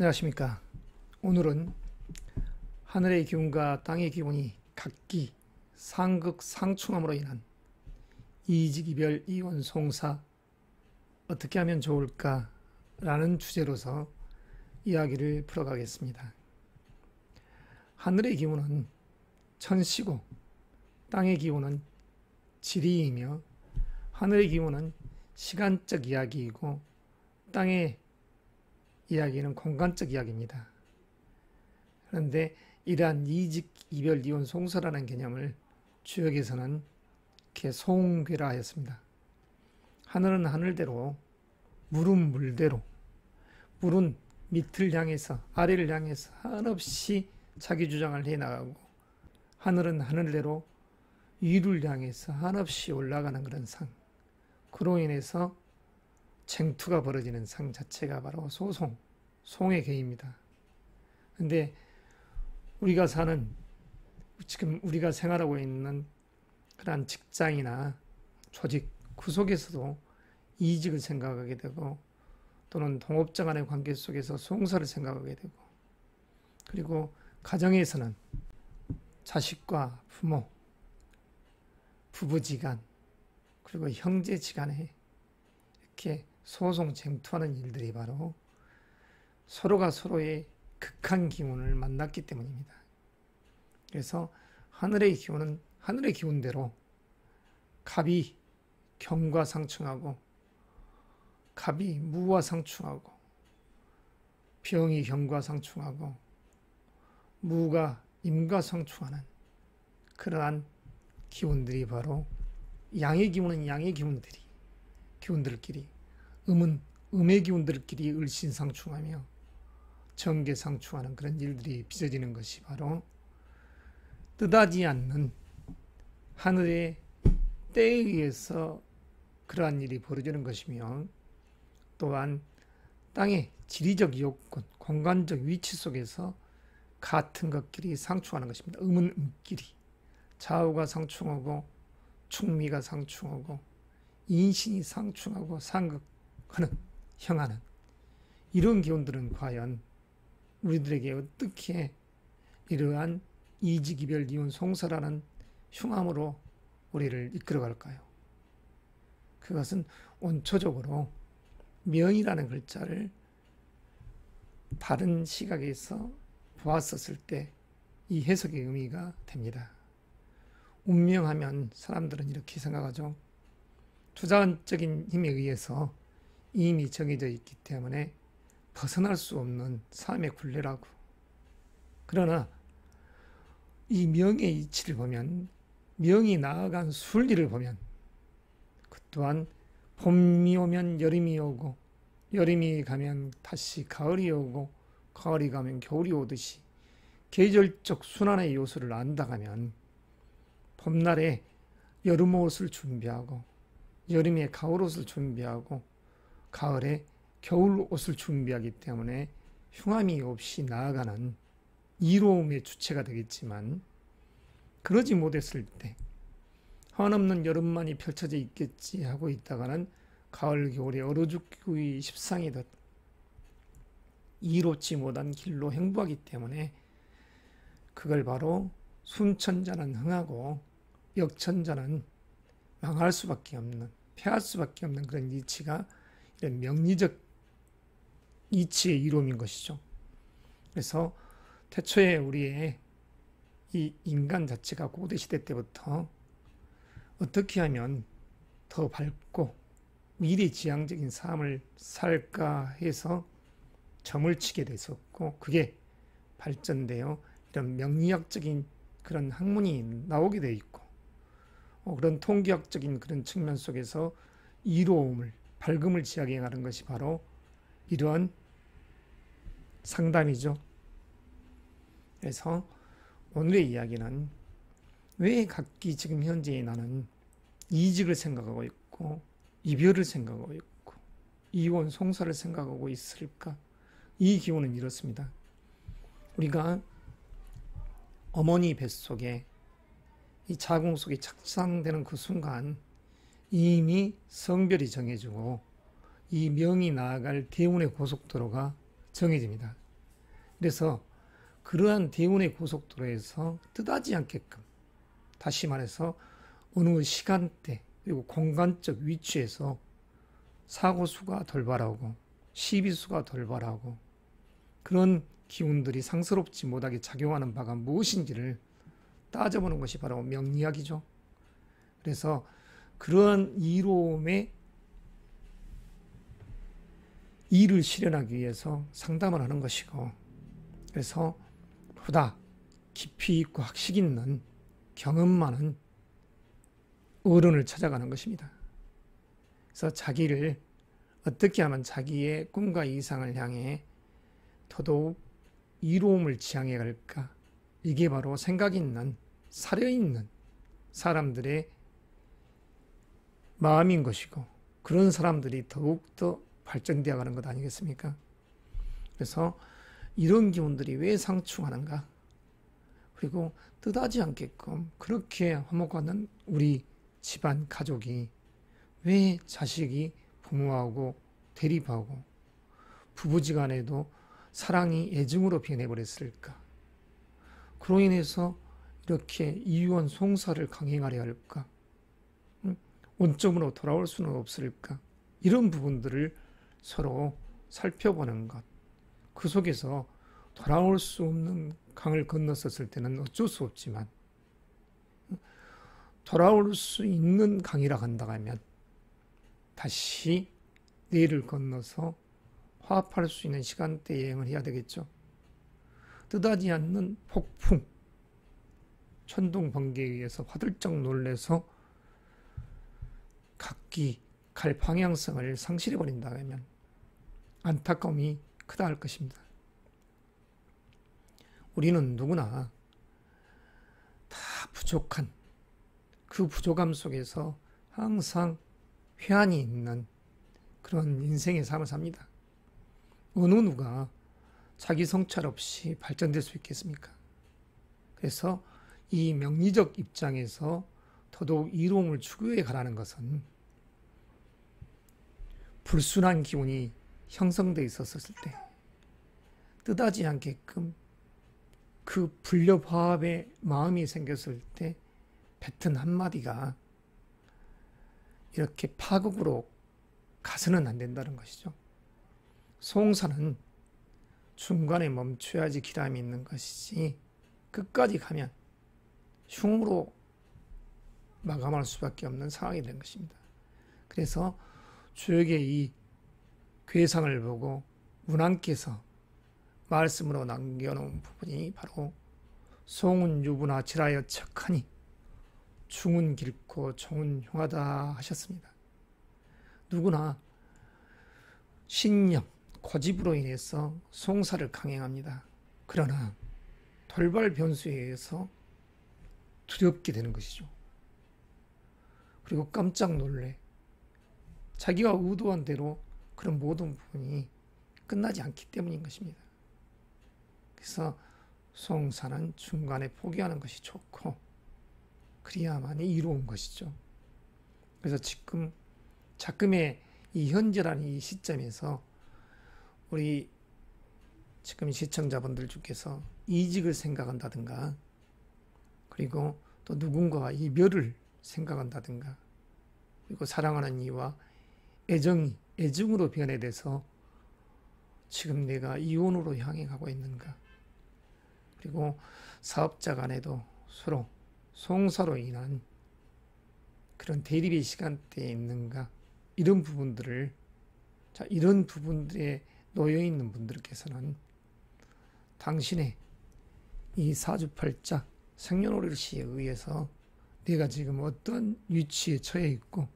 안녕하십니까. 오늘은 하늘의 기운과 땅의 기운이 각기 상극상충함으로 인한 이직이별 이혼 송사 어떻게 하면 좋을까 라는 주제로서 이야기를 풀어가겠습니다. 하늘의 기운은 천시고 땅의 기운은 지리이며 하늘의 기운은 시간적 이야기이고 땅의 이야기는 공간적 이야기입니다. 그런데 이러한 이직, 이별, 이혼, 송사라는 개념을 주역에서는 이렇게 송괴라 하였습니다. 하늘은 하늘대로, 물은 물대로, 물은 밑을 향해서 아래를 향해서 한없이 자기 주장을 해나가고 하늘은 하늘대로 위를 향해서 한없이 올라가는 그런 상, 그로 인해서 쟁투가 벌어지는 상 자체가 바로 소송, 송의 계입니다. 근데 우리가 사는, 지금 우리가 생활하고 있는 그러한 직장이나 조직, 그 속에서도 이직을 생각하게 되고 또는 동업자 간의 관계 속에서 송사를 생각하게 되고 그리고 가정에서는 자식과 부모, 부부지간 그리고 형제지간에 이렇게 소송 쟁투하는 일들이 바로 서로가 서로의 극한 기운을 만났기 때문입니다. 그래서 하늘의 기운은 하늘의 기운대로 갑이 경과 상충하고 갑이 무와 상충하고 병이 경과 상충하고 무가 임과 상충하는 그러한 기운들이 바로 양의 기운은 양의 기운들끼리 음은 음의 기운들끼리 을신상충하며 정계상충하는 그런 일들이 빚어지는 것이 바로 뜻하지 않는 하늘의 때에 의해서 그러한 일이 벌어지는 것이며 또한 땅의 지리적 요건, 공간적 위치 속에서 같은 것끼리 상충하는 것입니다. 음은 음끼리 좌우가 상충하고 충미가 상충하고 인신이 상충하고 상극하는 형하는 이런 기운들은 과연 우리들에게 어떻게 이러한 이직, 이별, 이혼, 송사라는 흉함으로 우리를 이끌어갈까요? 그것은 원초적으로 명이라는 글자를 다른 시각에서 보았었을 때 이 해석의 의미가 됩니다. 운명하면 사람들은 이렇게 생각하죠. 주관적인 힘에 의해서 이미 정해져 있기 때문에 벗어날 수 없는 삶의 굴레라고. 그러나 이 명의 이치를 보면, 명이 나아간 순리를 보면 그 또한 봄이 오면 여름이 오고 여름이 가면 다시 가을이 오고 가을이 가면 겨울이 오듯이 계절적 순환의 요소를 안다가면 봄날에 여름 옷을 준비하고 여름에 가을 옷을 준비하고 가을에 겨울 옷을 준비하기 때문에 흉함이 없이 나아가는 이로움의 주체가 되겠지만 그러지 못했을 때 한없는 여름만이 펼쳐져 있겠지 하고 있다가는 가을 겨울에 얼어 죽기 십상이듯 이롭지 못한 길로 행보하기 때문에 그걸 바로 순천자는 흥하고 역천자는 망할 수밖에 없는, 패할 수밖에 없는 그런 이치가 이런 명리적 이치의 이로움인 것이죠. 그래서 태초에 우리의 이 인간 자체가 고대시대 때부터 어떻게 하면 더 밝고 미래지향적인 삶을 살까 해서 점을 치게 됐었고 그게 발전되어 이런 명리학적인 그런 학문이 나오게 되어 있고 그런 통계학적인 그런 측면 속에서 이로움을, 밝음을 지향해 가는 것이 바로 이러한 상담이죠. 그래서 오늘의 이야기는 왜 각기 지금 현재 나는 이직을 생각하고 있고 이별을 생각하고 있고 이혼, 송사를 생각하고 있을까? 이 기운은 이렇습니다. 우리가 어머니 뱃속에 이 자궁 속에 착상되는 그 순간 이미 성별이 정해지고 이 명이 나아갈 대운의 고속도로가 정해집니다. 그래서 그러한 대운의 고속도로에서 뜻하지 않게끔, 다시 말해서 어느 시간대 그리고 공간적 위치에서 사고수가 덜발하고 시비수가 덜발하고 그런 기운들이 상스럽지 못하게 작용하는 바가 무엇인지를 따져보는 것이 바로 명리학이죠. 그래서 그러한 이로움의 일을 실현하기 위해서 상담을 하는 것이고, 그래서 보다 깊이 있고 학식 있는 경험 많은 어른을 찾아가는 것입니다. 그래서 자기를 어떻게 하면 자기의 꿈과 이상을 향해 더더욱 이로움을 지향해 갈까? 이게 바로 생각 있는, 사려 있는 사람들의 마음인 것이고, 그런 사람들이 더욱더 발전되어 가는 것 아니겠습니까? 그래서 이런 기운들이 왜 상충하는가? 그리고 뜻하지 않게끔 그렇게 화목하는 우리 집안 가족이 왜 자식이 부모하고 대립하고 부부지간에도 사랑이 애증으로 변해버렸을까? 그로 인해서 이렇게 이유원 송사를 강행하려 할까? 원점으로 돌아올 수는 없을까? 이런 부분들을 서로 살펴보는 것. 그 속에서 돌아올 수 없는 강을 건넜었을 때는 어쩔 수 없지만 돌아올 수 있는 강이라 한다면 다시 내일을 건너서 화합할 수 있는 시간대 여행을 해야 되겠죠. 뜻하지 않는 폭풍, 천둥 번개에 의해서 화들짝 놀래서 각기 갈 방향성을 상실해버린다면 안타까움이 크다 할 것입니다. 우리는 누구나 다 부족한 그 부족함 속에서 항상 회한이 있는 그런 인생의 삶을 삽니다. 어느 누가 자기 성찰 없이 발전될 수 있겠습니까? 그래서 이 명리적 입장에서 더더욱 이로움을 추구해 가라는 것은 불순한 기운이 형성되어 있었을 때 뜻하지 않게끔 그 불협화합의 마음이 생겼을 때 뱉은 한마디가 이렇게 파국으로 가서는 안 된다는 것이죠. 송사는 중간에 멈춰야지 기람이 있는 것이지 끝까지 가면 흉으로 마감할 수밖에 없는 상황이 된 것입니다. 그래서 주역의 이 괴상을 보고 문왕께서 말씀으로 남겨놓은 부분이 바로 송은 유부나 지라여 척하니 중은 길고 종은 흉하다 하셨습니다. 누구나 신념, 고집으로 인해서 송사를 강행합니다. 그러나 돌발 변수에 의해서 두렵게 되는 것이죠. 그리고 깜짝 놀래 자기가 의도한 대로 그런 모든 부분이 끝나지 않기 때문인 것입니다. 그래서 송사는 중간에 포기하는 것이 좋고 그래야만이 이로운 것이죠. 그래서 지금의 이 현재라는 이 시점에서 우리 지금 시청자분들 중에서 이직을 생각한다든가 그리고 또 누군가와 이별을 생각한다든가 그리고 사랑하는 이와 애증으로 변해돼서 지금 내가 이혼으로 향해 가고 있는가, 그리고 사업자 간에도 서로 송사로 인한 그런 대립의 시간대에 있는가, 이런 부분들을, 이런 부분들에 놓여 있는 분들께서는 당신의 이 사주팔자 생년월일시에 의해서 내가 지금 어떤 위치에 처해 있고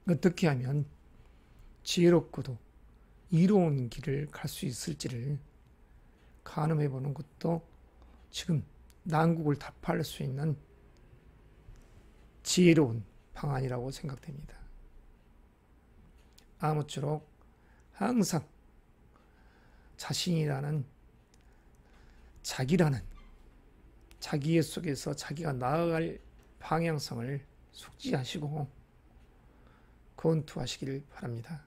어떻게 하면 지혜롭고도 이로운 길을 갈 수 있을지를 가늠해 보는 것도 지금 난국을 타파할 수 있는 지혜로운 방안이라고 생각됩니다. 아무쪼록 항상 자신이라는 자기라는 자기의 속에서 자기가 나아갈 방향성을 숙지하시고 권투하시길 바랍니다.